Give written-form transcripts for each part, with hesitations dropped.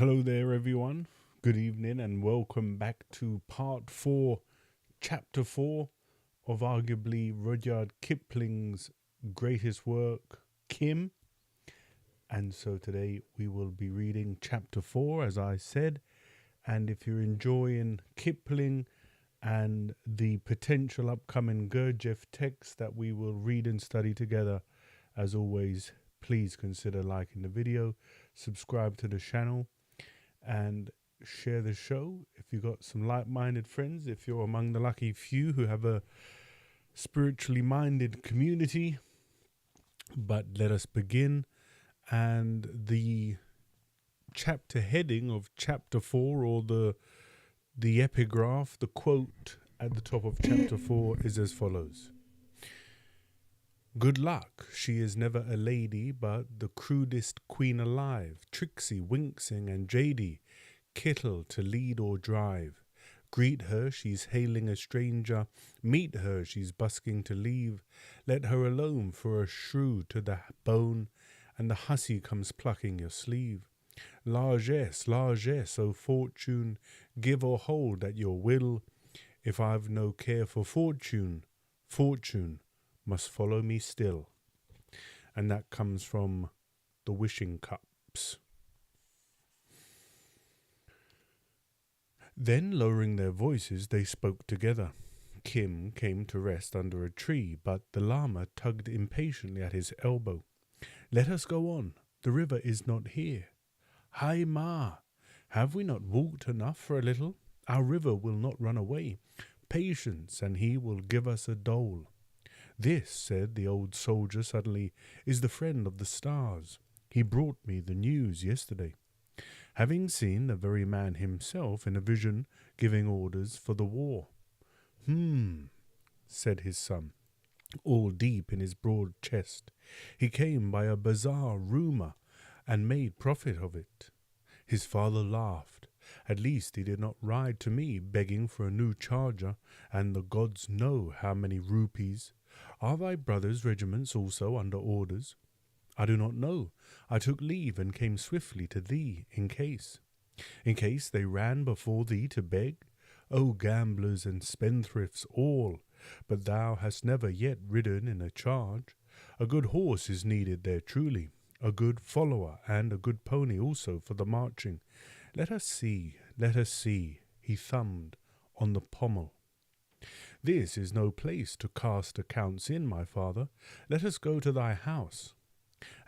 Hello there, everyone. Good evening, and welcome back to part 4, chapter 4 of arguably Rudyard Kipling's greatest work, Kim. And so today we will be reading chapter 4, as I said. And if you're enjoying Kipling and the potential upcoming Gurdjieff text that we will read and study together, as always, please consider liking the video, subscribe to the channel, and share the show if you've got some like-minded friends, if you're among the lucky few who have a spiritually minded community. But let us begin. And the chapter heading of chapter 4, or the epigraph, the quote at the top of chapter 4 is as follows. Good luck, she is never a lady, but the crudest queen alive, tricksy, winksing and jady, kittle to lead or drive. Greet her, she's hailing a stranger, meet her, she's busking to leave. Let her alone for a shrew to the bone, and the hussy comes plucking your sleeve. Largesse, largesse, O fortune, give or hold at your will. If I've no care for fortune, fortune must follow me still. And that comes from the Wishing Cups. Then, lowering their voices, they spoke together. Kim came to rest under a tree, but the lama tugged impatiently at his elbow. Let us go on. The river is not here. Hai ma, have we not walked enough for a little? Our river will not run away. Patience, and he will give us a dole. This, said the old soldier suddenly, is the friend of the stars. He brought me the news yesterday, having seen the very man himself in a vision giving orders for the war. Said his son, all deep in his broad chest. He came by a bazaar rumour and made profit of it. His father laughed. At least he did not ride to me begging for a new charger, and the gods know how many rupees. Are thy brothers' regiments also under orders? I do not know. I took leave and came swiftly to thee, in case they ran before thee to beg. O gamblers and spendthrifts all, but thou hast never yet ridden in a charge. A good horse is needed there truly, a good follower, and a good pony also for the marching. Let us see. He thumbed on the pommel. This is no place to cast accounts in, my father. Let us go to thy house.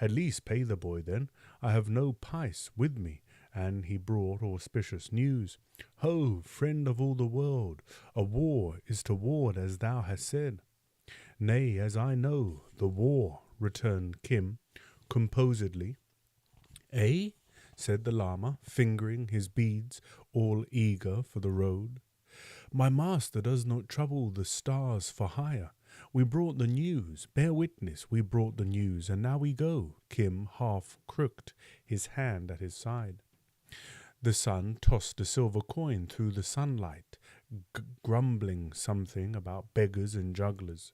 At least pay the boy then. I have no pice with me. And he brought auspicious news. Ho, friend of all the world, a war is toward as thou hast said. Nay, as I know, the war, returned Kim, composedly. Eh? Said the lama, fingering his beads, all eager for the road. My master does not trouble the stars for hire. We brought the news, bear witness, we brought the news, and now we go. Kim half crooked, his hand at his side. The sun tossed a silver coin through the sunlight, grumbling something about beggars and jugglers.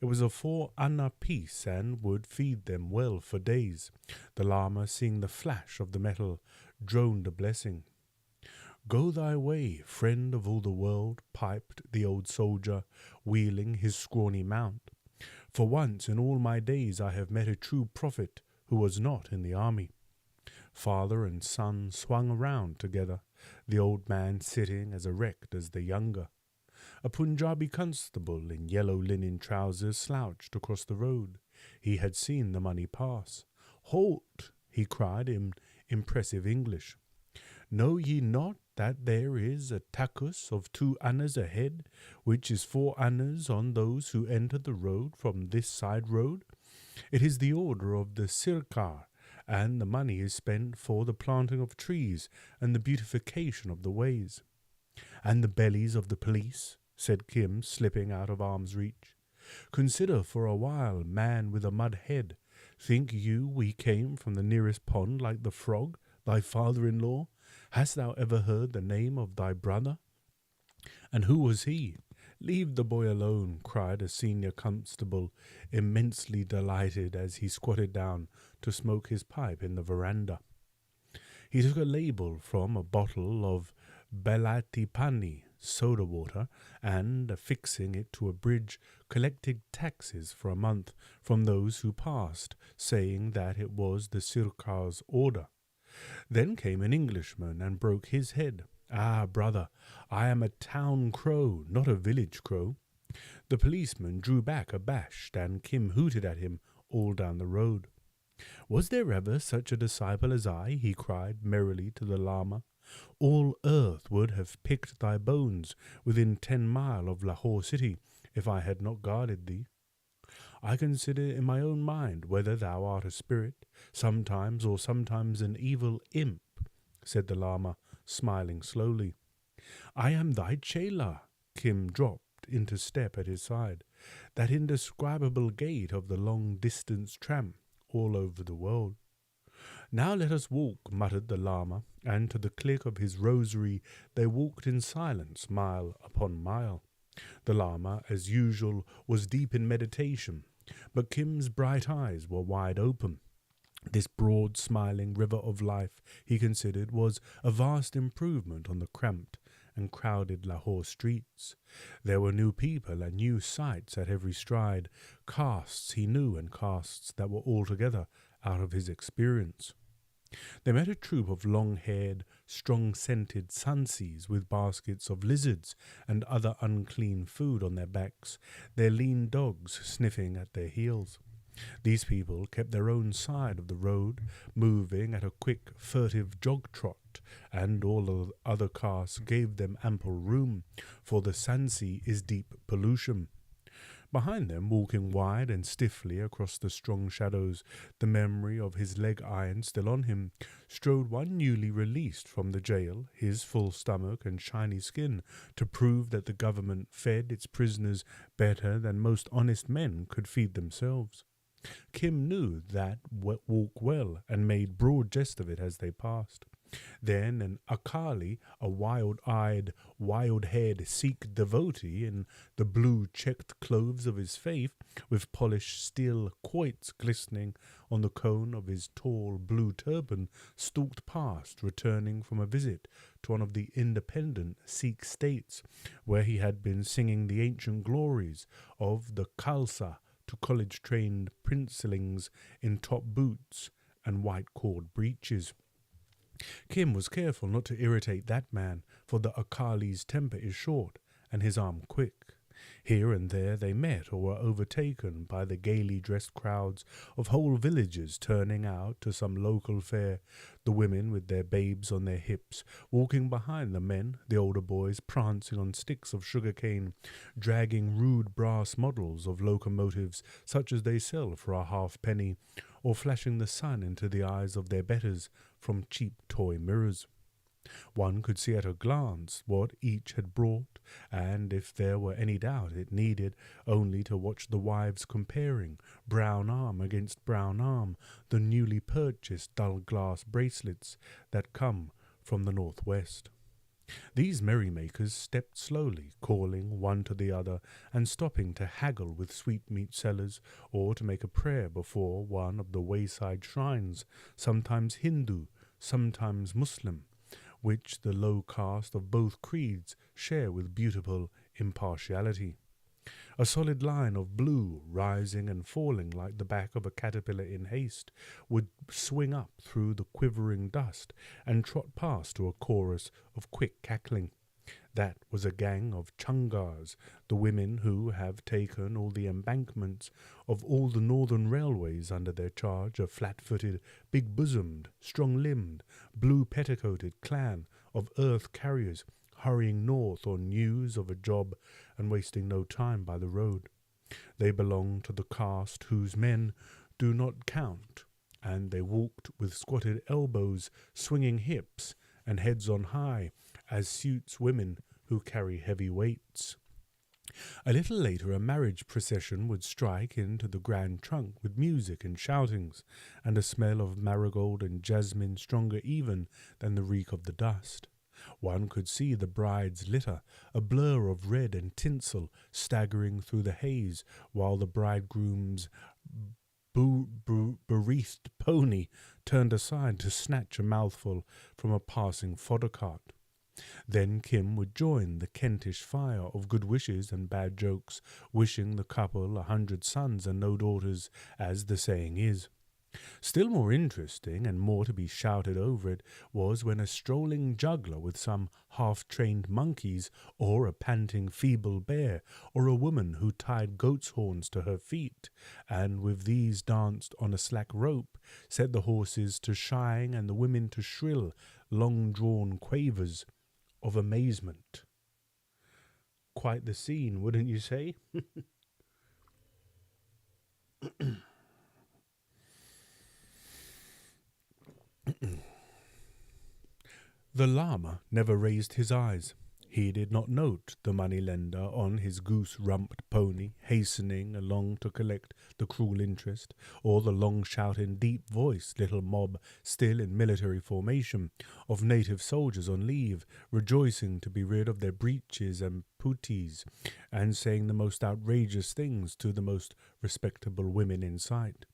It was a 4 anna piece and would feed them well for days. The lama, seeing the flash of the metal, droned a blessing. Go thy way, friend of all the world, piped the old soldier, wheeling his scrawny mount. For once in all my days I have met a true prophet who was not in the army. Father and son swung around together, the old man sitting as erect as the younger. A Punjabi constable in yellow linen trousers slouched across the road. He had seen the money pass. Halt! He cried in impressive English. Know ye not that there is a tacus of 2 annas ahead, which is 4 annas on those who enter the road from this side road? It is the order of the Sirkar, and the money is spent for the planting of trees and the beautification of the ways. And the bellies of the police, said Kim, slipping out of arm's reach. Consider for a while, man with a mud head. Think you we came from the nearest pond like the frog, thy father-in-law? Hast thou ever heard the name of thy brother? And who was he? Leave the boy alone, cried a senior constable, immensely delighted as he squatted down to smoke his pipe in the veranda. He took a label from a bottle of Belatipani soda water and, affixing it to a bridge, collected taxes for a month from those who passed, saying that it was the Sirkar's order. Then came an Englishman and broke his head. "Ah, brother, I am a town crow, not a village crow." The policeman drew back abashed, and Kim hooted at him all down the road. "Was there ever such a disciple as I?" he cried merrily to the lama. "All earth would have picked thy bones within 10 miles of Lahore city if I had not guarded thee. I consider in my own mind whether thou art a spirit, sometimes or sometimes an evil imp," said the lama, smiling slowly. "I am thy chela." Kim dropped into step at his side, that indescribable gait of the long-distance tramp all over the world. "Now let us walk," muttered the lama, and to the click of his rosary they walked in silence mile upon mile. The lama, as usual, was deep in meditation, but Kim's bright eyes were wide open. This broad, smiling river of life, he considered, was a vast improvement on the cramped and crowded Lahore streets. There were new people and new sights at every stride, castes he knew and castes that were altogether out of his experience. They met a troop of long-haired, strong-scented Sansis with baskets of lizards and other unclean food on their backs, their lean dogs sniffing at their heels. These people kept their own side of the road, moving at a quick, furtive jog-trot, and all the other castes gave them ample room, for the Sansi is deep pollution. Behind them, walking wide and stiffly across the strong shadows, the memory of his leg iron still on him, strode one newly released from the jail, his full stomach and shiny skin, to prove that the government fed its prisoners better than most honest men could feed themselves. Kim knew that walk well, and made broad jest of it as they passed. Then an Akali, a wild-eyed, wild-haired Sikh devotee in the blue-checked clothes of his faith, with polished steel quoits glistening on the cone of his tall blue turban, stalked past, returning from a visit to one of the independent Sikh states, where he had been singing the ancient glories of the Khalsa to college-trained princelings in top boots and white-cord breeches. Kim was careful not to irritate that man, for the Akali's temper is short and his arm quick. Here and there they met or were overtaken by the gaily dressed crowds of whole villages turning out to some local fair, the women with their babes on their hips, walking behind the men, the older boys prancing on sticks of sugar cane, dragging rude brass models of locomotives such as they sell for a halfpenny, or flashing the sun into the eyes of their betters from cheap toy mirrors. One could see at a glance what each had brought, and if there were any doubt, it needed only to watch the wives comparing, brown arm against brown arm, the newly purchased dull glass bracelets that come from the northwest. These merrymakers stepped slowly, calling one to the other, and stopping to haggle with sweetmeat sellers, or to make a prayer before one of the wayside shrines, sometimes Hindu, sometimes Muslim, which the low caste of both creeds share with beautiful impartiality. A solid line of blue, rising and falling like the back of a caterpillar in haste, would swing up through the quivering dust and trot past to a chorus of quick cackling. That was a gang of chungars, the women who have taken all the embankments of all the northern railways under their charge, a flat-footed, big-bosomed, strong-limbed, blue-petticoated clan of earth carriers hurrying north on news of a job and wasting no time by the road. They belong to the caste whose men do not count, and they walked with squatted elbows, swinging hips, and heads on high, as suits women who carry heavy weights. A little later a marriage procession would strike into the grand trunk with music and shoutings, and a smell of marigold and jasmine stronger even than the reek of the dust. One could see the bride's litter, a blur of red and tinsel, staggering through the haze, while the bridegroom's bereathed pony turned aside to snatch a mouthful from a passing fodder cart. Then Kim would join the Kentish fire of good wishes and bad jokes, wishing the couple 100 sons and no daughters, as the saying is. Still more interesting, and more to be shouted over it, was when a strolling juggler with some half-trained monkeys, or a panting feeble bear, or a woman who tied goat's horns to her feet, and with these danced on a slack rope, set the horses to shying and the women to shrill, long-drawn quavers of amazement. Quite the scene, wouldn't you say? The lama never raised his eyes. He did not note the moneylender on his goose-rumped pony hastening along to collect the cruel interest, or the long-shouting, deep-voiced little mob still in military formation of native soldiers on leave, rejoicing to be rid of their breeches and puttees, and saying the most outrageous things to the most respectable women in sight.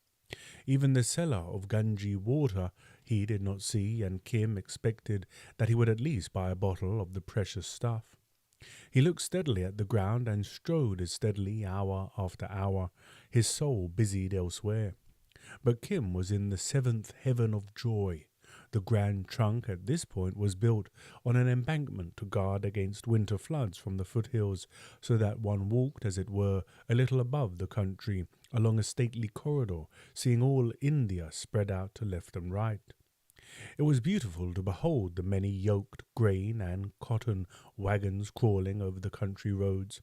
Even the seller of Ganges water he did not see, and Kim expected that he would at least buy a bottle of the precious stuff. He looked steadily at the ground and strode as steadily hour after hour, his soul busied elsewhere. But Kim was in the seventh heaven of joy. The Grand Trunk at this point was built on an embankment to guard against winter floods from the foothills, so that one walked, as it were, a little above the country, along a stately corridor, seeing all India spread out to left and right. It was beautiful to behold the many yoked grain and cotton wagons crawling over the country roads.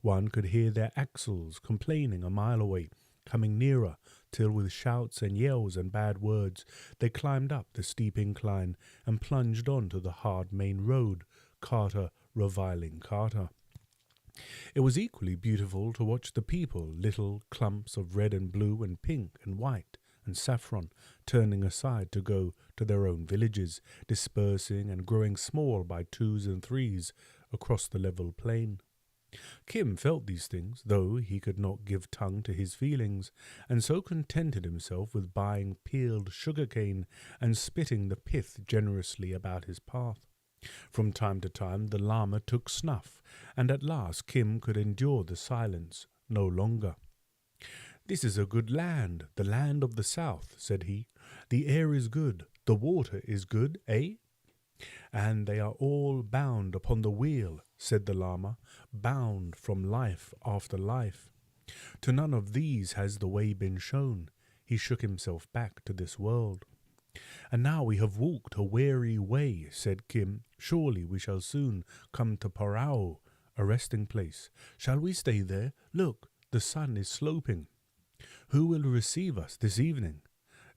One could hear their axles complaining a mile away, coming nearer, till with shouts and yells and bad words they climbed up the steep incline and plunged on to the hard main road, carter reviling carter. It was equally beautiful to watch the people, little clumps of red and blue and pink and white and saffron, turning aside to go to their own villages, dispersing and growing small by twos and threes across the level plain. Kim felt these things, though he could not give tongue to his feelings, and so contented himself with buying peeled sugar-cane and spitting the pith generously about his path. From time to time the lama took snuff, and at last Kim could endure the silence no longer. "This is a good land, the land of the south," said he. "The air is good, the water is good, eh?" "And they are all bound upon the wheel," said the lama, "bound from life after life. To none of these has the way been shown." He shook himself back to this world. "And now we have walked a weary way," said Kim. "Surely we shall soon come to Parao, a resting place. Shall we stay there? Look, the sun is sloping. Who will receive us this evening?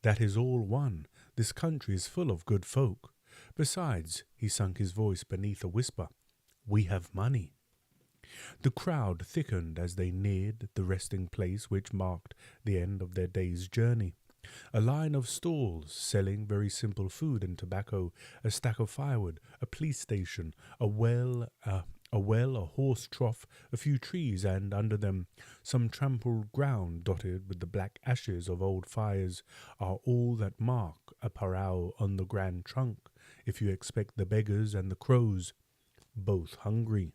That is all one. This country is full of good folk. Besides," he sunk his voice beneath a whisper, "we have money." The crowd thickened as they neared the resting place which marked the end of their day's journey. A line of stalls selling very simple food and tobacco, a stack of firewood, a police station, a well, a horse trough, a few trees, and under them some trampled ground dotted with the black ashes of old fires, are all that mark a parao on the Grand Trunk, if you expect the beggars and the crows both hungry.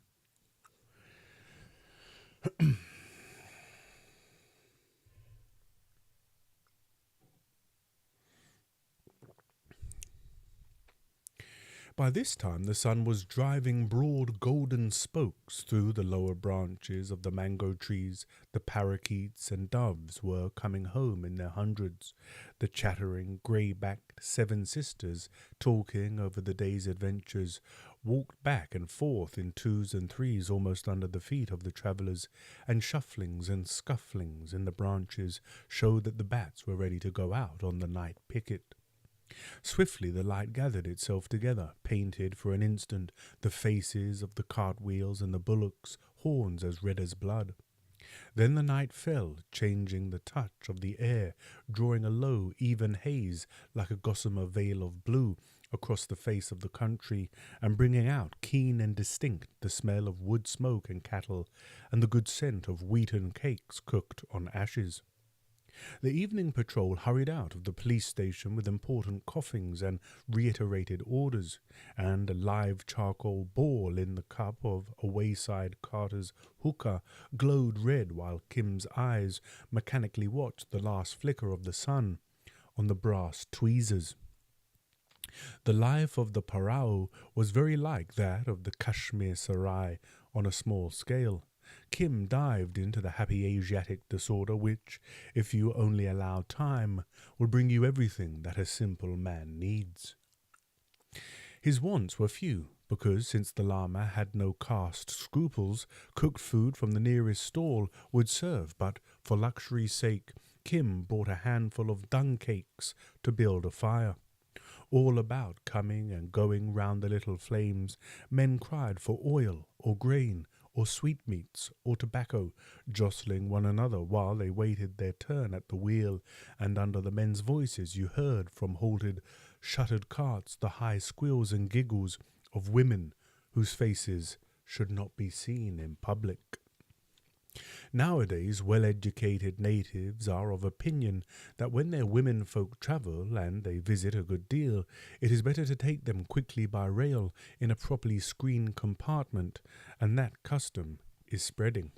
By this time the sun was driving broad golden spokes through the lower branches of the mango trees. The parakeets and doves were coming home in their hundreds. The chattering, grey-backed seven sisters, talking over the day's adventures, walked back and forth in twos and threes almost under the feet of the travellers, and shufflings and scufflings in the branches showed that the bats were ready to go out on the night picket. Swiftly the light gathered itself together, painted for an instant the faces of the cartwheels and the bullocks' horns as red as blood. Then the night fell, changing the touch of the air, drawing a low, even haze like a gossamer veil of blue across the face of the country, and bringing out keen and distinct the smell of wood smoke and cattle, and the good scent of wheaten cakes cooked on ashes. The evening patrol hurried out of the police station with important coughings and reiterated orders, and a live charcoal ball in the cup of a wayside carter's hookah glowed red while Kim's eyes mechanically watched the last flicker of the sun on the brass tweezers. The life of the Parao was very like that of the Kashmir Sarai on a small scale. Kim dived into the happy Asiatic disorder which, if you only allow time, will bring you everything that a simple man needs. His wants were few, because since the lama had no caste scruples, cooked food from the nearest stall would serve, but for luxury's sake, Kim bought a handful of dung cakes to build a fire. All about, coming and going round the little flames, men cried for oil or grain or sweetmeats or tobacco, jostling one another while they waited their turn at the wheel, and under the men's voices you heard from halted, shuttered carts the high squeals and giggles of women whose faces should not be seen in public. Nowadays, well-educated natives are of opinion that when their women-folk travel, and they visit a good deal, it is better to take them quickly by rail in a properly screened compartment, and that custom is spreading.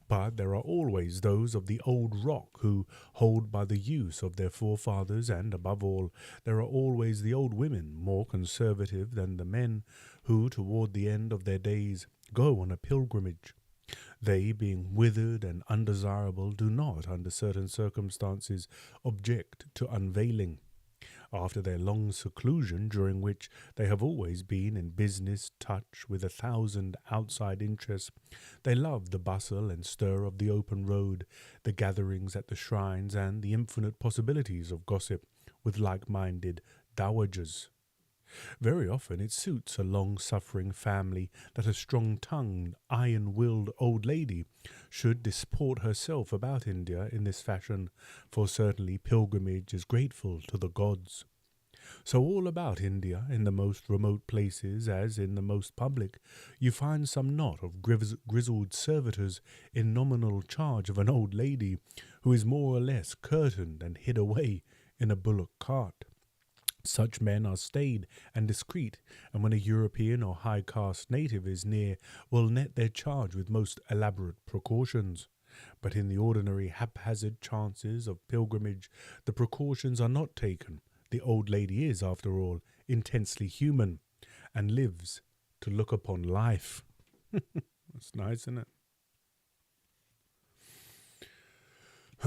But there are always those of the old rock who hold by the use of their forefathers, and above all, there are always the old women, more conservative than the men, who, toward the end of their days, go on a pilgrimage. They, being withered and undesirable, do not, under certain circumstances, object to unveiling. After their long seclusion, during which they have always been in business touch with 1,000 outside interests, they love the bustle and stir of the open road, the gatherings at the shrines, and the infinite possibilities of gossip with like-minded dowagers. Very often it suits a long-suffering family that a strong-tongued, iron-willed old lady should disport herself about India in this fashion, for certainly pilgrimage is grateful to the gods. So all about India, in the most remote places as in the most public, you find some knot of grizzled servitors in nominal charge of an old lady who is more or less curtained and hid away in a bullock cart. Such men are staid and discreet, and when a European or high caste native is near, will net their charge with most elaborate precautions. But in the ordinary haphazard chances of pilgrimage, the precautions are not taken. The old lady is, after all, intensely human, and lives to look upon life. That's nice, isn't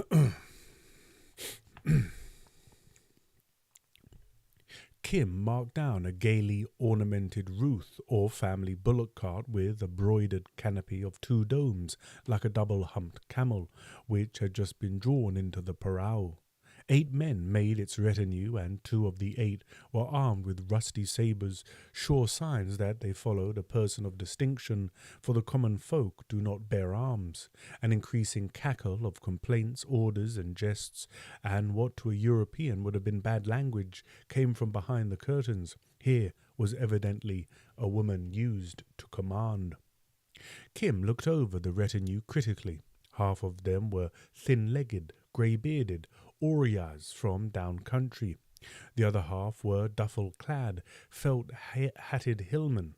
it? Kim marked down a gaily ornamented Ruth or family bullock cart with a broidered canopy of 2 domes, like a double-humped camel, which had just been drawn into the parao. 8 men made its retinue, and 2 of the 8 were armed with rusty sabres, sure signs that they followed a person of distinction, for the common folk do not bear arms. An increasing cackle of complaints, orders, and jests, and what to a European would have been bad language, came from behind the curtains. Here was evidently a woman used to command. Kim looked over the retinue critically. Half of them were thin-legged, grey-bearded, Orias from down country. The other half were duffel-clad, felt-hatted hillmen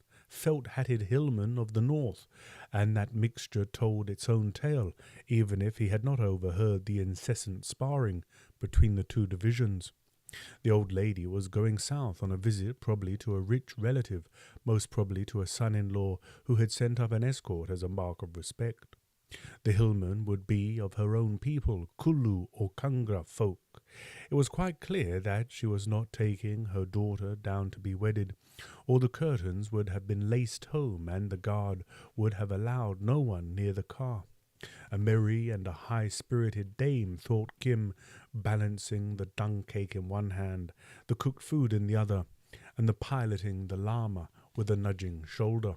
of the north, and that mixture told its own tale, even if he had not overheard the incessant sparring between the 2 divisions. The old lady was going south on a visit, probably to a rich relative, most probably to a son-in-law who had sent up an escort as a mark of respect. The hillman would be of her own people, Kulu or Kangra folk. It was quite clear that she was not taking her daughter down to be wedded, or the curtains would have been laced home and the guard would have allowed no one near the car. A merry and a high-spirited dame, thought Kim, balancing the dung cake in one hand, the cooked food in the other, and the piloting the lama with a nudging shoulder.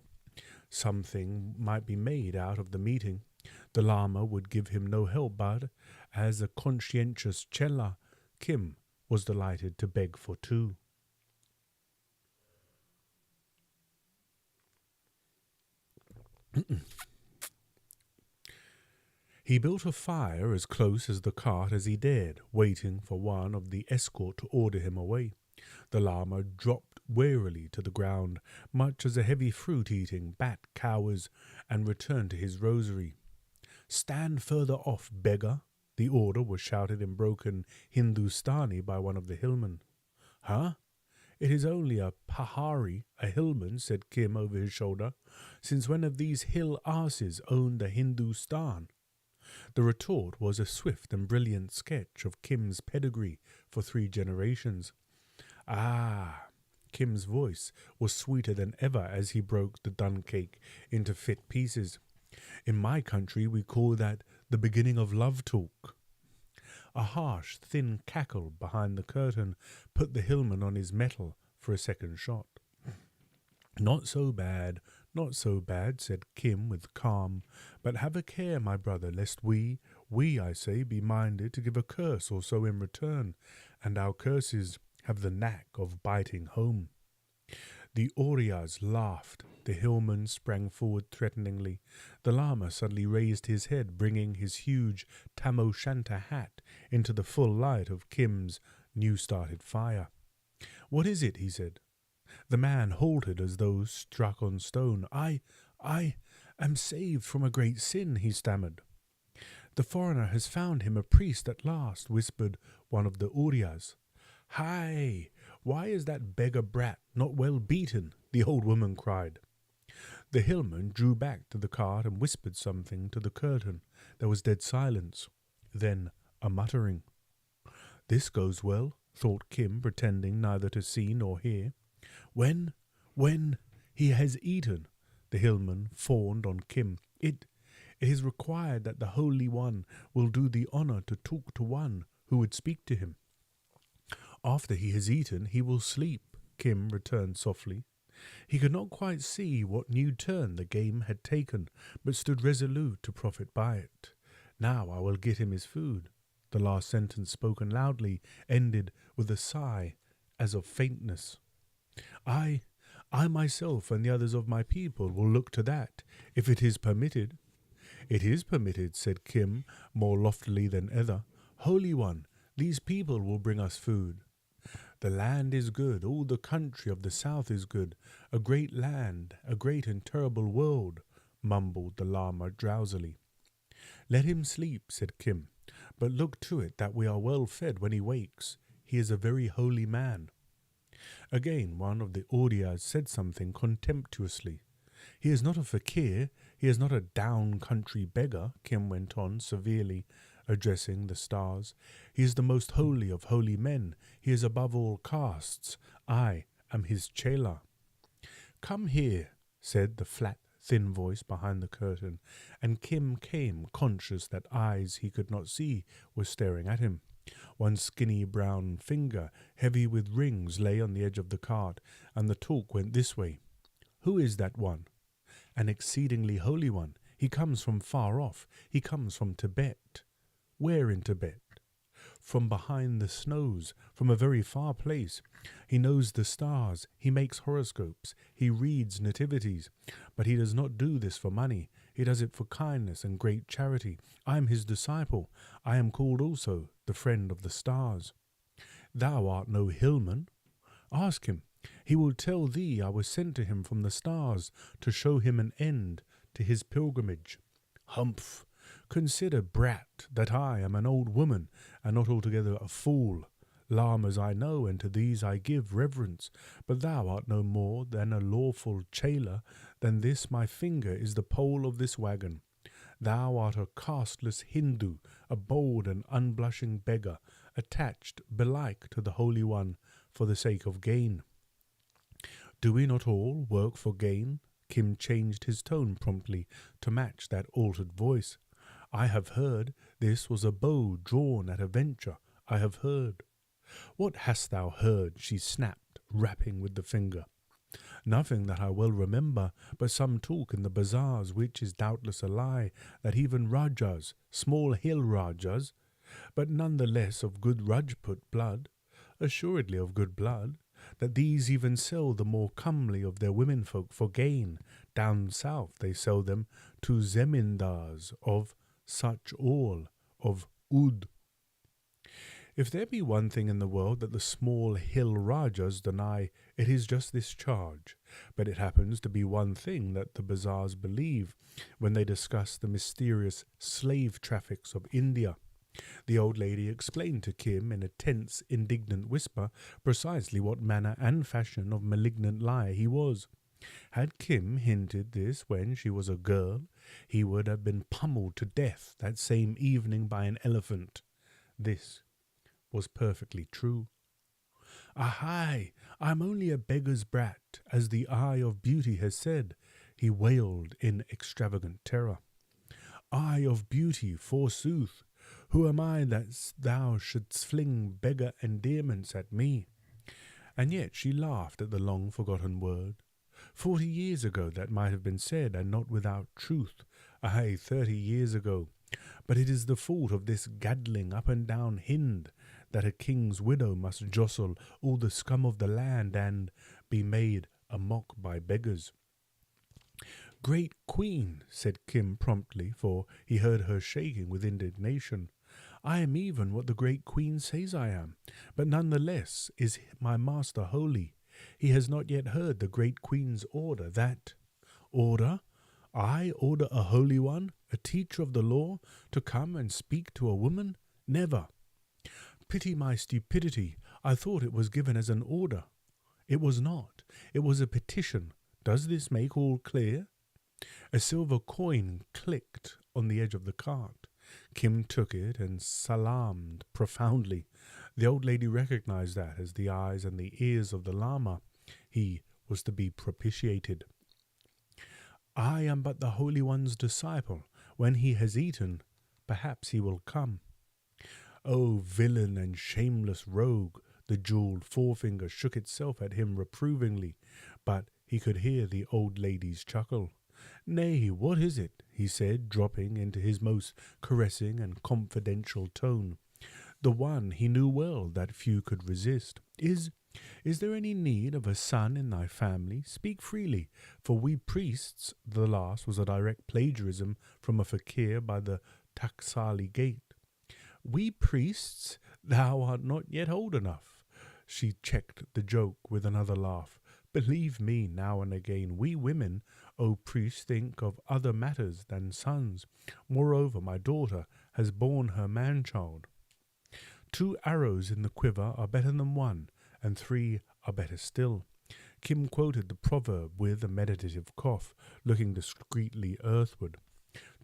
Something might be made out of the meeting. The lama would give him no help, but, as a conscientious chela, Kim was delighted to beg for 2. He built a fire as close as the cart as he dared, waiting for one of the escort to order him away. The lama dropped wearily to the ground, much as a heavy fruit-eating bat cowers, and returned to his rosary. "Stand further off, beggar!" The order was shouted in broken Hindustani by one of the hillmen. "Huh? It is only a pahari, a hillman," said Kim over his shoulder. "Since when have these hill asses owned the Hindustan?" The retort was a swift and brilliant sketch of Kim's pedigree for 3 generations. "Ah!" Kim's voice was sweeter than ever as he broke the dun cake into fit pieces. "In my country we call that the beginning of love talk." A harsh, thin cackle behind the curtain put the hillman on his mettle for a second shot. "Not so bad, not so bad," said Kim with calm. "But have a care, my brother, lest we, I say, be minded to give a curse or so in return, and our curses have the knack of biting home." The Oryas laughed. The hillman sprang forward threateningly. The lama suddenly raised his head, bringing his huge tam o' shanter hat into the full light of Kim's new-started fire. "What is it?" he said. The man halted as though struck on stone. I am saved from a great sin," he stammered. "The foreigner has found him a priest at last," whispered one of the Oryas. "Hi! Why is that beggar brat not well beaten?" the old woman cried. The hillman drew back to the cart and whispered something to the curtain. There was dead silence. Then a muttering. "This goes well," thought Kim, pretending neither to see nor hear. When he has eaten," the hillman fawned on Kim, it is required that the Holy One will do the honor to talk to one who would speak to him." "After he has eaten, he will sleep," Kim returned softly. He could not quite see what new turn the game had taken, but stood resolute to profit by it. "Now I will get him his food." The last sentence, spoken loudly, ended with a sigh as of faintness. I myself and the others of my people will look to that, if it is permitted." "It is permitted," said Kim, more loftily than ever. "Holy One, these people will bring us food." "The land is good, all the country of the south is good. A great land, a great and terrible world," mumbled the lama drowsily. "Let him sleep," said Kim, "but look to it that we are well fed when he wakes. He is a very holy man." Again one of the Oryas said something contemptuously. "He is not a fakir, he is not a down-country beggar," Kim went on severely, addressing the stars. "He is the most holy of holy men. He is above all castes. I am his chela." "Come here," said the flat, thin voice behind the curtain, and Kim came, conscious that eyes he could not see were staring at him. One skinny brown finger, heavy with rings, lay on the edge of the cart, and the talk went this way. "Who is that one?" "An exceedingly holy one. He comes from far off. He comes from Tibet." "Where in Tibet?" "From behind the snows, from a very far place. He knows the stars, he makes horoscopes, he reads nativities. But he does not do this for money. He does it for kindness and great charity. I am his disciple. I am called also the friend of the stars." "Thou art no hillman." "Ask him. He will tell thee I was sent to him from the stars to show him an end to his pilgrimage." "Humph! Consider, brat, that I am an old woman, and not altogether a fool. Lamas I know, and to these I give reverence, but thou art no more than a lawful chela. Than this my finger is the pole of this wagon. Thou art a casteless Hindu, a bold and unblushing beggar, attached belike to the Holy One for the sake of gain." "Do we not all work for gain?" Kim changed his tone promptly to match that altered voice. "I have heard this was a bow drawn at a venture. I have heard." "What hast thou heard?" she snapped, rapping with the finger. "Nothing that I well remember, but some talk in the bazaars, which is doubtless a lie, that even Rajas, small hill Rajas, but none the less of good Rajput blood, assuredly of good blood, that these even sell the more comely of their womenfolk for gain. Down south they sell them to zemindars of such all of Ud. If there be one thing in the world that the small hill Rajas deny, it is just this charge. But it happens to be one thing that the bazaars believe when they discuss the mysterious slave traffics of India. The old lady explained to Kim in a tense, indignant whisper precisely what manner and fashion of malignant liar he was. Had Kim hinted this when she was a girl, he would have been pummeled to death that same evening by an elephant. This was perfectly true. "Ahai, I'm only a beggar's brat, as the eye of beauty has said," he wailed in extravagant terror. "Eye of beauty, forsooth! Who am I that thou shouldst fling beggar endearments at me?" And yet she laughed at the long-forgotten word. 40 years ago that might have been said, and not without truth. Aye, 30 years ago. But it is the fault of this gaddling up and down Hind that a king's widow must jostle all the scum of the land and be made a mock by beggars. "Great Queen," said Kim promptly, for he heard her shaking with indignation, "I am even what the Great Queen says I am, but none the less is my master holy. He has not yet heard the Great Queen's order that—" "Order? I order a holy one, a teacher of the law, to come and speak to a woman? Never." "Pity my stupidity. I thought it was given as an order." "It was not. It was a petition. Does this make all clear?" A silver coin clicked on the edge of the cart. Kim took it and salaamed profoundly. The old lady recognized that as the eyes and the ears of the lama. He was to be propitiated. "I am but the Holy One's disciple. When he has eaten, perhaps he will come." "O villain and shameless rogue!" The jewelled forefinger shook itself at him reprovingly, but he could hear the old lady's chuckle. "Nay, what is it?" he said, dropping into his most caressing and confidential tone. The one he knew well that few could resist. Is there any need of a son in thy family? Speak freely, for we priests—" The last was a direct plagiarism from a fakir by the Taksali gate. "We priests? Thou art not yet old enough." She checked the joke with another laugh. "Believe me, now and again, we women, O priests, think of other matters than sons. Moreover, my daughter has borne her man-child. 2 arrows in the quiver are better than 1, and 3 are better still." Kim quoted the proverb with a meditative cough, looking discreetly earthward.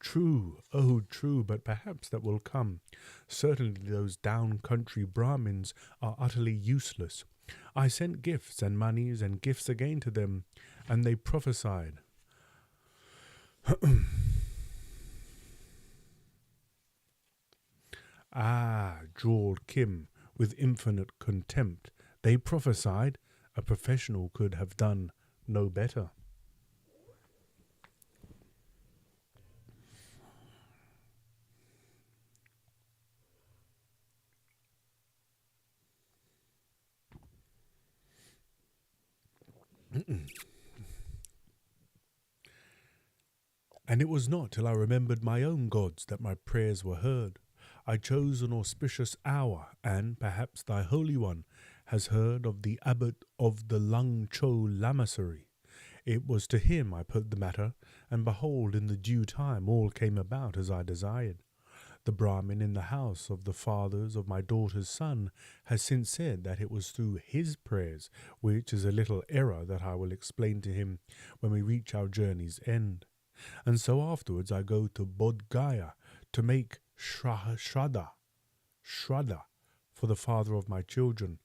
"True, oh true, but perhaps that will come. Certainly those down-country Brahmins are utterly useless. I sent gifts and monies and gifts again to them, and they prophesied." "Ah," drawled Kim with infinite contempt. "They prophesied. A professional could have done no better." "And it was not till I remembered my own gods that my prayers were heard. I chose an auspicious hour, and perhaps thy Holy One has heard of the abbot of the Lung Cho Lamasery. It was to him I put the matter, and behold, in the due time all came about as I desired. The Brahmin in the house of the fathers of my daughter's son has since said that it was through his prayers, which is a little error that I will explain to him when we reach our journey's end. And so afterwards I go to Bodh Gaya to make shraddha for the father of my children.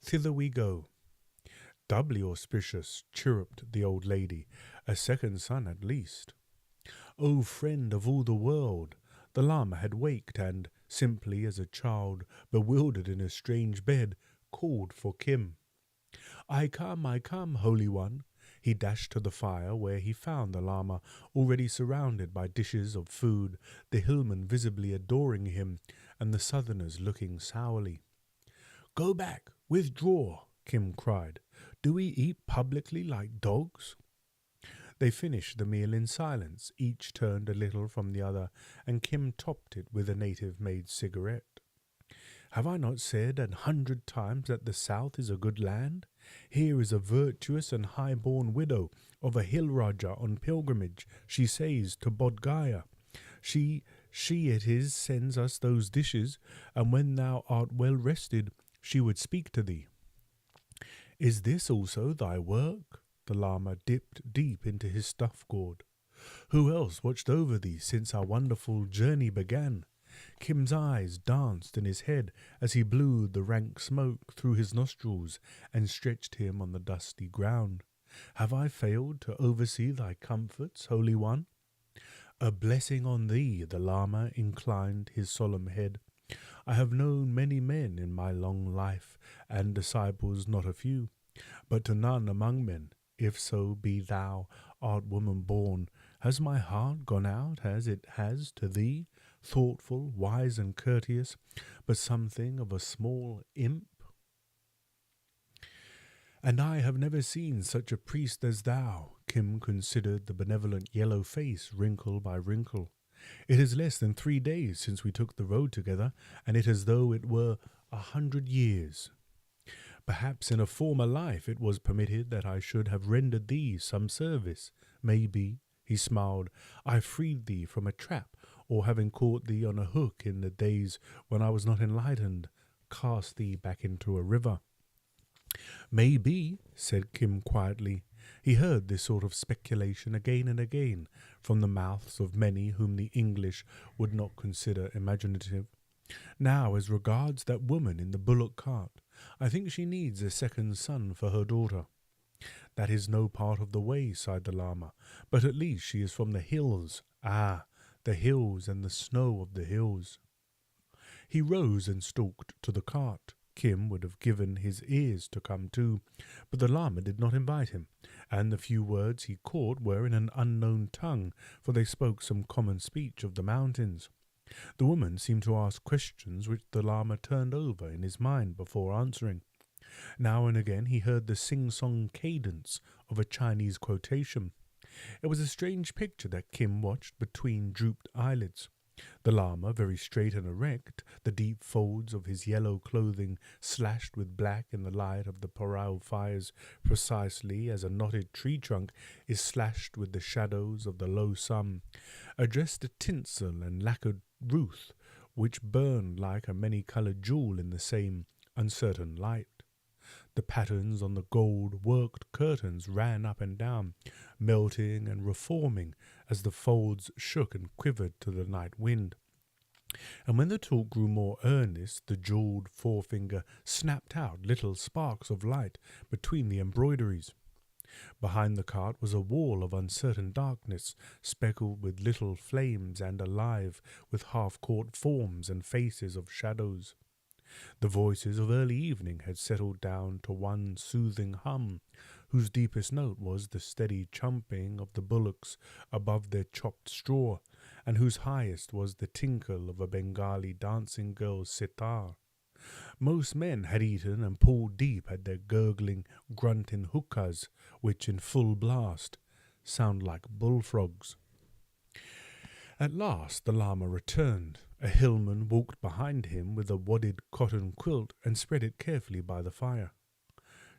Thither we go." "Doubly auspicious," chirruped the old lady. "A second son at least." "O friend of all the world!" The lama had waked and, simply as a child bewildered in a strange bed, called for Kim. I come, Holy One." He dashed to the fire, where he found the lama already surrounded by dishes of food, the hillmen visibly adoring him, and the southerners looking sourly. "Go back, withdraw," Kim cried. "Do we eat publicly like dogs?" They finished the meal in silence. Each turned a little from the other, and Kim topped it with a native-made cigarette. Have I not said 100 times that the South is a good land? Here is a virtuous and high-born widow of a hill Raja on pilgrimage. She says to Bodh Gaya, She it is sends us those dishes, and when thou art well rested, she would speak to thee. Is this also thy work? The Lama dipped deep into his stuff gourd. Who else watched over thee since our wonderful journey began? Kim's eyes danced in his head as he blew the rank smoke through his nostrils and stretched him on the dusty ground. Have I failed to oversee thy comforts, Holy One? A blessing on thee, the Lama inclined his solemn head. I have known many men in my long life, and disciples not a few, but to none among men, if so be thou art woman born, has my heart gone out as it has to thee, thoughtful, wise and courteous, but something of a small imp? And I have never seen such a priest as thou. Kim considered the benevolent yellow face wrinkle by wrinkle. It is less than 3 days since we took the road together, and it as though it were 100 years. Perhaps in a former life it was permitted that I should have rendered thee some service. Maybe, he smiled, I freed thee from a trap, or having caught thee on a hook in the days when I was not enlightened, cast thee back into a river. Maybe, said Kim quietly. He heard this sort of speculation again and again from the mouths of many whom the English would not consider imaginative. Now, as regards that woman in the bullock cart, I think she needs a second son for her daughter. That is no part of the way, sighed the Lama, but at least she is from the hills. Ah, the hills and the snow of the hills. He rose and stalked to the cart. Kim would have given his ears to come too, but the Lama did not invite him, and the few words he caught were in an unknown tongue, for they spoke some common speech of the mountains. The woman seemed to ask questions which the Lama turned over in his mind before answering. Now and again he heard the sing-song cadence of a Chinese quotation. It was a strange picture that Kim watched between drooped eyelids. The Lama, very straight and erect, the deep folds of his yellow clothing slashed with black in the light of the parao fires, precisely as a knotted tree trunk is slashed with the shadows of the low sun, addressed a tinsel and lacquered wreath, which burned like a many-coloured jewel in the same uncertain light. The patterns on the gold-worked curtains ran up and down, melting and reforming as the folds shook and quivered to the night wind. And when the talk grew more earnest, the jewelled forefinger snapped out little sparks of light between the embroideries. Behind the cart was a wall of uncertain darkness, speckled with little flames and alive with half-caught forms and faces of shadows. The voices of early evening had settled down to one soothing hum, whose deepest note was the steady chumping of the bullocks above their chopped straw, and whose highest was the tinkle of a Bengali dancing girl's sitar. Most men had eaten and pulled deep at their gurgling, grunting hookahs, which in full blast sound like bullfrogs. At last the Lama returned. A hillman walked behind him with a wadded cotton quilt and spread it carefully by the fire.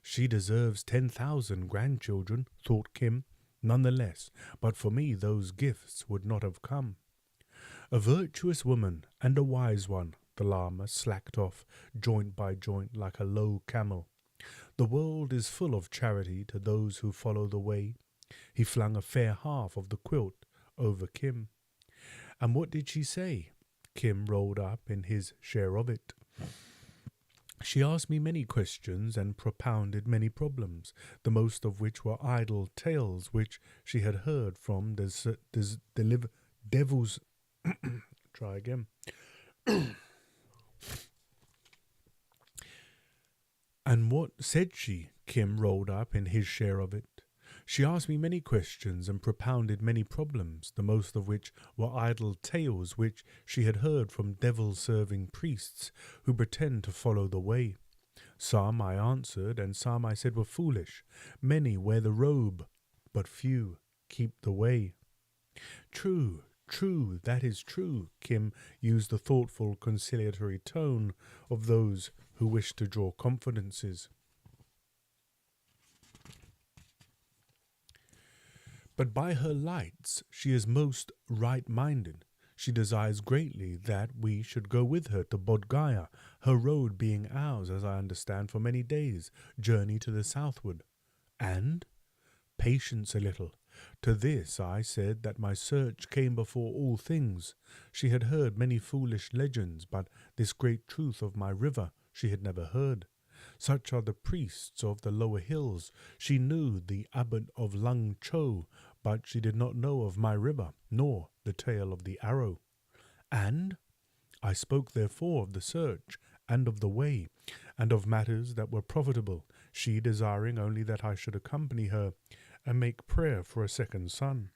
She deserves 10,000 grandchildren, thought Kim, none the less, but for me those gifts would not have come. A virtuous woman and a wise one, the Lama slacked off joint by joint like a low camel. The world is full of charity to those who follow the way. He flung a fair half of the quilt over Kim. And what did she say? Kim rolled up in his share of it. She asked me many questions and propounded many problems, the most of which were idle tales which she had heard from devils. Try again. And what said she? Kim rolled up in his share of it. She asked me many questions and propounded many problems, the most of which were idle tales which she had heard from devil-serving priests who pretend to follow the way. Some I answered, and some I said were foolish. Many wear the robe, but few. keep the way. True, true, that is true, Kim used the thoughtful, conciliatory tone of those who wish to draw confidences. But by her lights she is most right-minded. She desires greatly that we should go with her to Bodh Gaya, her road being ours, as I understand, for many days' journey to the southward. And? Patience a little. To this I said that my search came before all things. She had heard many foolish legends, but this great truth of my river she had never heard. Such are the priests of the lower hills. She knew the abbot of Lung Cho, but she did not know of my river, nor the tale of the arrow. And I spoke therefore of the search, and of the way, and of matters that were profitable, she desiring only that I should accompany her, and make prayer for a second son.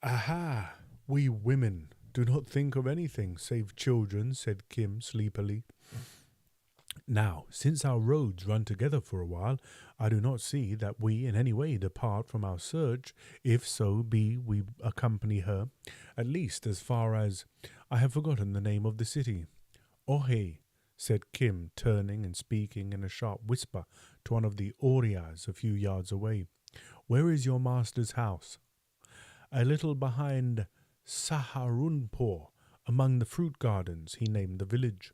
Aha! We women do not think of anything save children, said Kim sleepily. Now, since our roads run together for a while, I do not see that we in any way depart from our search, if so be we accompany her, at least as far as, I have forgotten the name of the city. Ohe, said Kim, turning and speaking in a sharp whisper to one of the Orias a few yards away. Where is your master's house? A little behind Saharunpur, among the fruit gardens, he named the village.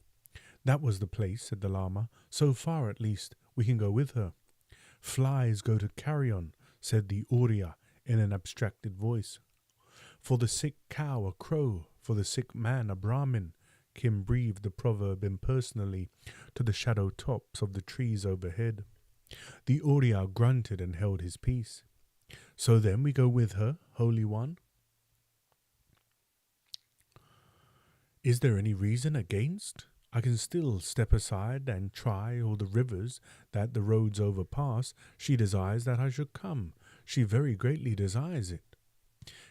That was the place, said the Lama. So far, at least, we can go with her. Flies go to carrion, said the Oriya in an abstracted voice. For the sick cow a crow, for the sick man a Brahmin. Kim breathed the proverb impersonally to the shadow tops of the trees overhead. The Oriya grunted and held his peace. So then we go with her, Holy One? Is there any reason against? I can still step aside and try all the rivers that the roads overpass. She desires that I should come. She very greatly desires it.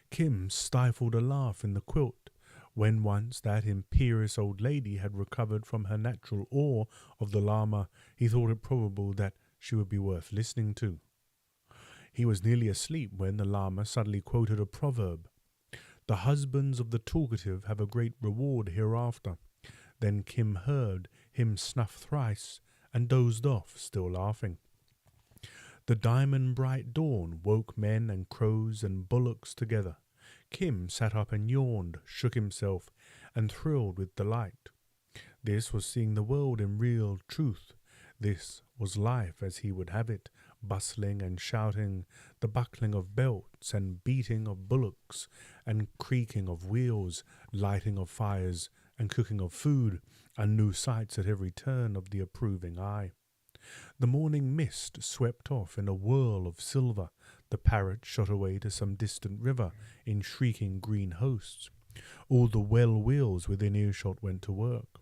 Kim stifled a laugh in the quilt. When once that imperious old lady had recovered from her natural awe of the Lama, he thought it probable that she would be worth listening to. He was nearly asleep when the Lama suddenly quoted a proverb. The husbands of the talkative have a great reward hereafter. Then Kim heard him snuff thrice and dozed off, still laughing. The diamond-bright dawn woke men and crows and bullocks together. Kim sat up and yawned, shook himself, and thrilled with delight. This was seeing the world in real truth. This was life as he would have it, bustling and shouting, the buckling of belts and beating of bullocks and creaking of wheels, lighting of fires and cooking of food, and new sights at every turn of the approving eye. The morning mist swept off in a whirl of silver. The parrot shot away to some distant river in shrieking green hosts. All the well wheels within earshot went to work.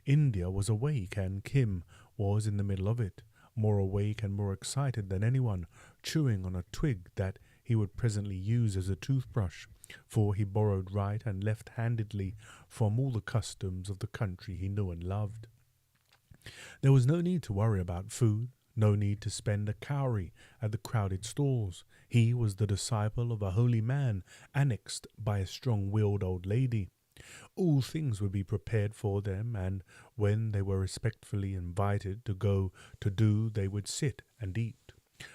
India was awake, and Kim was in the middle of it, more awake and more excited than anyone, chewing on a twig that he would presently use as a toothbrush, for he borrowed right and left-handedly from all the customs of the country he knew and loved. There was no need to worry about food, no need to spend a cowrie at the crowded stalls. He was the disciple of a holy man, annexed by a strong-willed old lady. All things would be prepared for them, and when they were respectfully invited to go to do, they would sit and eat.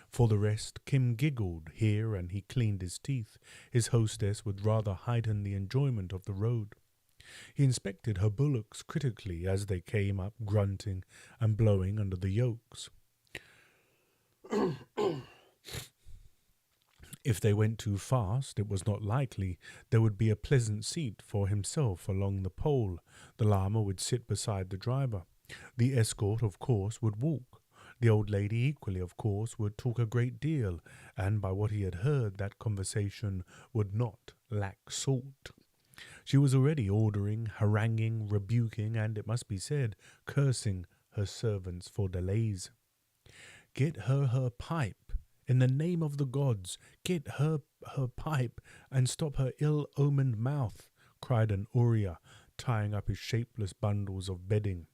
For the rest, Kim giggled here and he cleaned his teeth. His hostess would rather heighten the enjoyment of the road. He inspected her bullocks critically as they came up grunting and blowing under the yokes. If they went too fast, it was not likely there would be a pleasant seat for himself along the pole. The Lama would sit beside the driver. The escort, of course, would walk. The old lady equally, of course, would talk a great deal, and by what he had heard, that conversation would not lack salt. She was already ordering, haranguing, rebuking, and, it must be said, cursing her servants for delays. Get her pipe. In the name of the gods, get her pipe and stop her ill-omened mouth, cried an Oriya, tying up his shapeless bundles of bedding.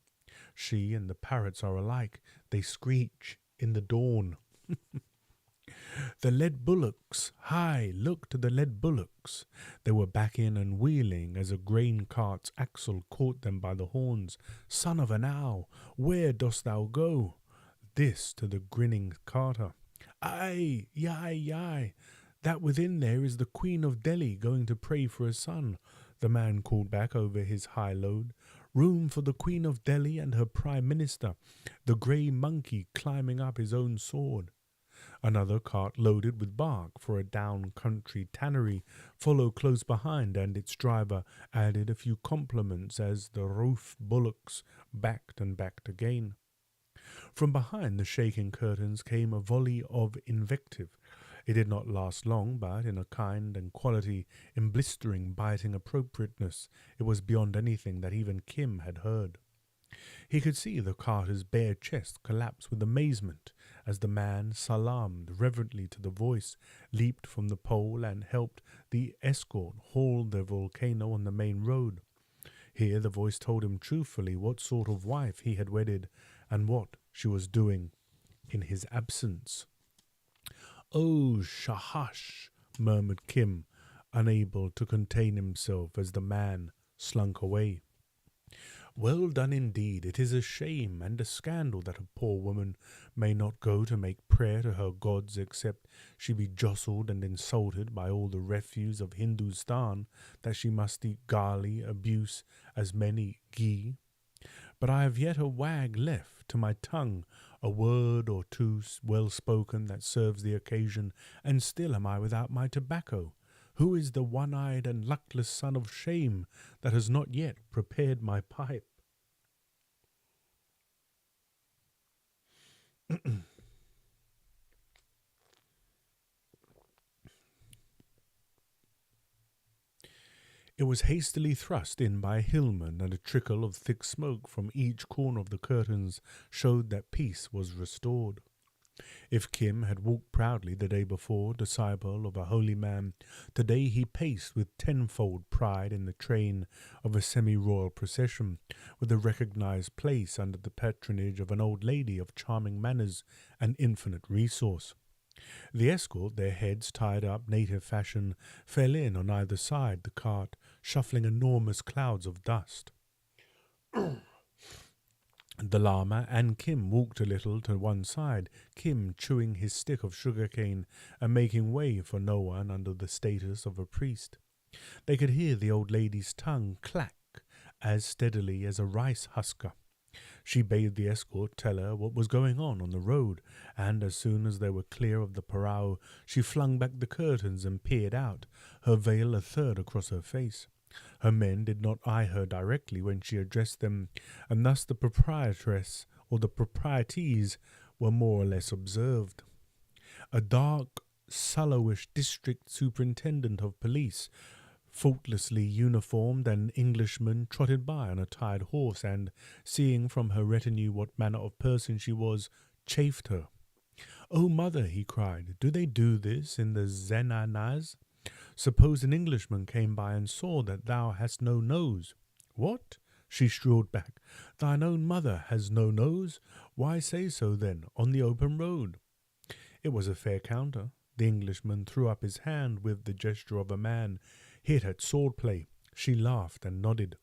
She and the parrots are alike. They screech in the dawn. The lead bullocks! Hi, look to the lead bullocks! They were backing and wheeling as a grain cart's axle caught them by the horns. Son of an owl, where dost thou go? This to the grinning carter. Aye, yai, yai! That within there is the Queen of Delhi going to pray for a son, the man called back over his high load. Room for the Queen of Delhi and her Prime Minister, the grey monkey climbing up his own sword. Another cart loaded with bark for a down-country tannery followed close behind, and its driver added a few compliments as the roof bullocks backed and backed again. From behind the shaking curtains came a volley of invective. It did not last long, but in a kind and quality, in blistering, biting appropriateness, it was beyond anything that even Kim had heard. He could see the carter's bare chest collapse with amazement as the man salaamed reverently to the voice, leaped from the pole, and helped the escort haul the volcano on the main road. Here the voice told him truthfully what sort of wife he had wedded and what she was doing in his absence. "Oh, shahash," murmured Kim, unable to contain himself as the man slunk away. "Well done indeed. It is a shame and a scandal that a poor woman may not go to make prayer to her gods except she be jostled and insulted by all the refuse of Hindustan, that she must eat garlic, abuse as many ghee. But I have yet a wag left to my tongue, a word or two well spoken that serves the occasion, and still am I without my tobacco. Who is the one-eyed and luckless son of shame that has not yet prepared my pipe?" It was hastily thrust in by a hillman, and a trickle of thick smoke from each corner of the curtains showed that peace was restored. If Kim had walked proudly the day before, disciple of a holy man, today he paced with tenfold pride in the train of a semi-royal procession, with a recognized place under the patronage of an old lady of charming manners and infinite resource. The escort, their heads tied up native fashion, fell in on either side the cart, shuffling enormous clouds of dust. The lama and Kim walked a little to one side, Kim chewing his stick of sugar-cane and making way for no one under the status of a priest. They could hear the old lady's tongue clack as steadily as a rice husker. She bade the escort tell her what was going on the road, and as soon as they were clear of the parao, she flung back the curtains and peered out, her veil a third across her face. Her men did not eye her directly when she addressed them, and thus the proprietress or the proprieties were more or less observed. A dark, sallowish district superintendent of police, faultlessly uniformed, an Englishman, trotted by on a tired horse, and, seeing from her retinue what manner of person she was, chaffed her. "Oh, mother," he cried, "do they do this in the zenanas? Suppose an Englishman came by and saw that thou hast no nose." "What?" she shrilled back. "Thine own mother has no nose? Why say so, then, on the open road?" It was a fair counter. The Englishman threw up his hand with the gesture of a man hit at sword-play. She laughed and nodded.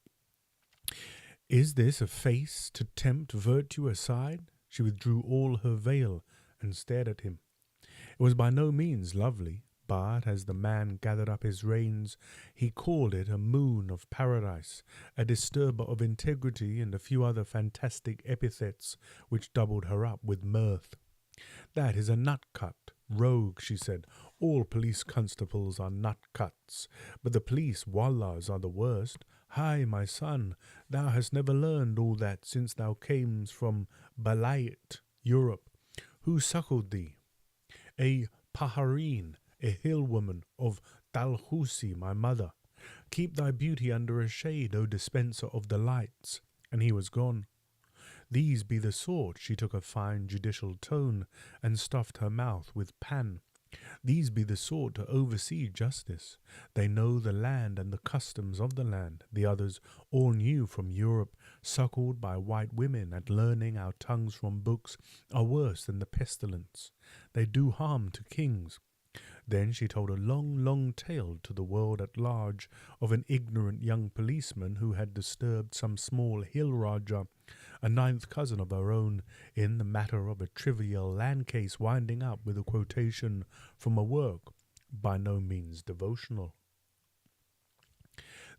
"Is this a face to tempt virtue aside?" She withdrew all her veil and stared at him. It was by no means lovely, but as the man gathered up his reins, he called it a moon of paradise, a disturber of integrity, and a few other fantastic epithets which doubled her up with mirth. "That is a nut-cut rogue," she said. "All police constables are nut-cuts, but the police wallahs are the worst. Hi, my son, thou hast never learned all that since thou camest from Balayet, Europe. Who suckled thee? A pahareen, a hill-woman of Dalhousie, my mother. Keep thy beauty under a shade, O dispenser of delights." And he was gone. "These be the sort," she took a fine judicial tone, and stuffed her mouth with pan. These be the sort to oversee justice. They know the land and the customs of the land. The others all new from Europe, suckled by white women, and learning our tongues from books, are worse than the pestilence. They do harm to kings. Then she told a long, long tale to the world at large of an ignorant young policeman who had disturbed some small hill Raja, a ninth cousin of her own, in the matter of a trivial land case, winding up with a quotation from a work by no means devotional.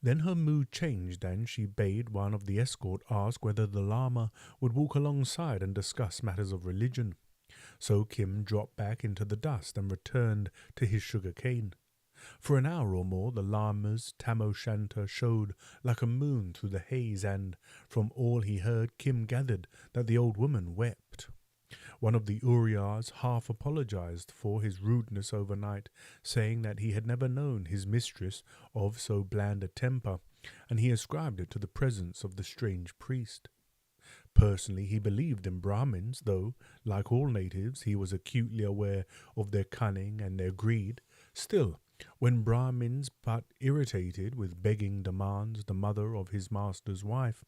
Then her mood changed, and she bade one of the escort ask whether the lama would walk alongside and discuss matters of religion. So Kim dropped back into the dust and returned to his sugar cane. For an hour or more the lama's tam o' shanter showed like a moon through the haze, and from all he heard Kim gathered that the old woman wept. One of the Urias half apologized for his rudeness overnight, saying that he had never known his mistress of so bland a temper, and he ascribed it to the presence of the strange priest. Personally, he believed in Brahmins, though, like all natives, he was acutely aware of their cunning and their greed. Still, when Brahmins but irritated with begging demands the mother of his master's wife,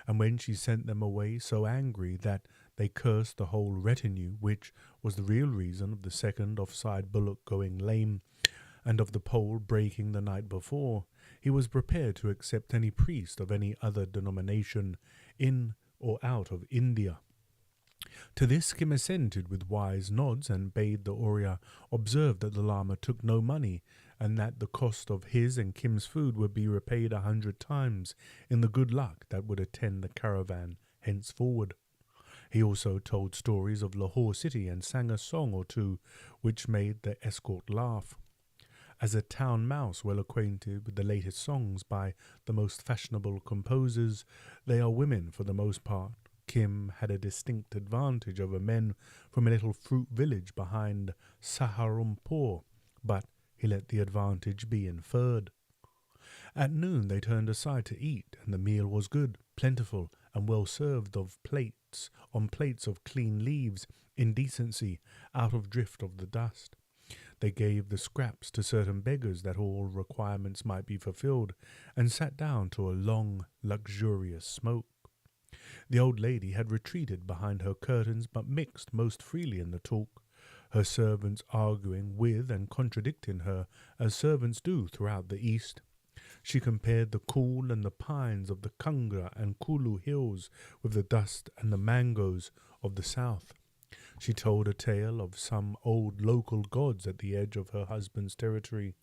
and when she sent them away so angry that they cursed the whole retinue, which was the real reason of the second offside bullock going lame, and of the pole breaking the night before, he was prepared to accept any priest of any other denomination in or out of India. To this Kim assented with wise nods, and bade the Oriya observe that the Lama took no money, and that the cost of his and Kim's food would be repaid 100 times in the good luck that would attend the caravan henceforward. He also told stories of Lahore city and sang a song or two which made the escort laugh. As a town mouse well acquainted with the latest songs by the most fashionable composers, they are women for the most part. Kim had a distinct advantage over men from a little fruit village behind Saharanpur, but he let the advantage be inferred. At noon they turned aside to eat, and the meal was good, plentiful, and well served on plates of clean leaves, in decency, out of drift of the dust. They gave the scraps to certain beggars that all requirements might be fulfilled, and sat down to a long, luxurious smoke. The old lady had retreated behind her curtains, but mixed most freely in the talk, her servants arguing with and contradicting her, as servants do throughout the East. She compared the cool and the pines of the Kangra and Kulu hills with the dust and the mangoes of the south. She told a tale of some old local gods at the edge of her husband's territory.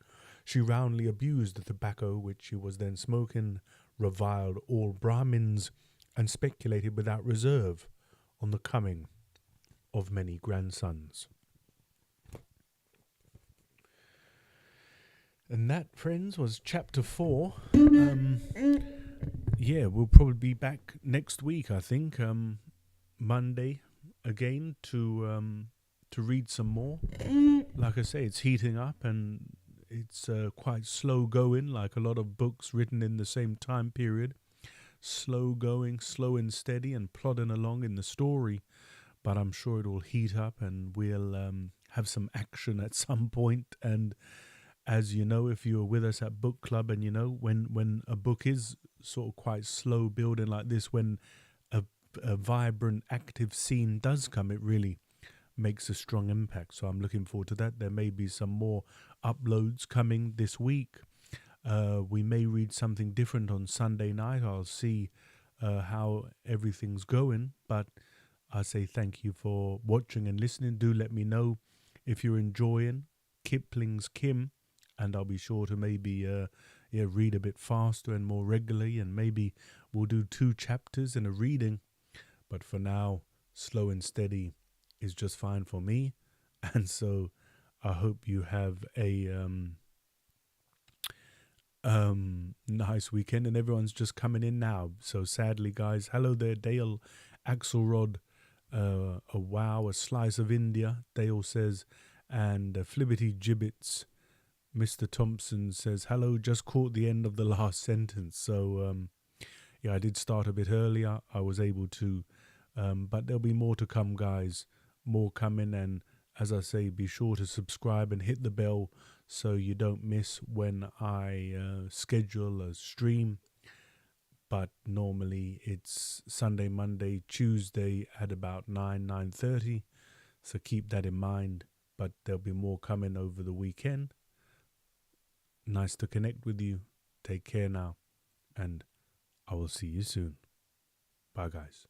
She roundly abused the tobacco which she was then smoking, reviled all Brahmins, and speculated without reserve on the coming of many grandsons. And that, friends, was chapter 4. We'll probably be back next week, I think, Monday again to read some more. Like I say, it's heating up and it's quite slow going, like a lot of books written in the same time period. Slow going, slow and steady, and plodding along in the story. But I'm sure it will heat up and we'll have some action at some point. And as you know, if you were with us at book club, and you know, when a book is sort of quite slow building like this, when a vibrant, active scene does come, it really makes a strong impact. So I'm looking forward to that. There may be some more uploads coming this week. We may read something different on Sunday night. I'll see how everything's going. But I say thank you for watching and listening. Do let me know if you're enjoying Kipling's Kim, and I'll be sure to maybe read a bit faster and more regularly, and maybe we'll do 2 chapters in a reading. But for now, slow and steady is just fine for me. And so I hope you have a nice weekend, and everyone's just coming in now. So sadly, guys, hello there, Dale Axelrod, a wow, a slice of India, Dale says, and Flibbity Gibbets. Mr. Thompson says, hello, just caught the end of the last sentence. So, I did start a bit earlier. I was able to, but there'll be more to come, guys. More coming, and As I say, be sure to subscribe and hit the bell so you don't miss when I schedule a stream. But normally it's Sunday, Monday, Tuesday at about 9:30. So keep that in mind. But there'll be more coming over the weekend. Nice to connect with you. Take care now. And I will see you soon. Bye, guys.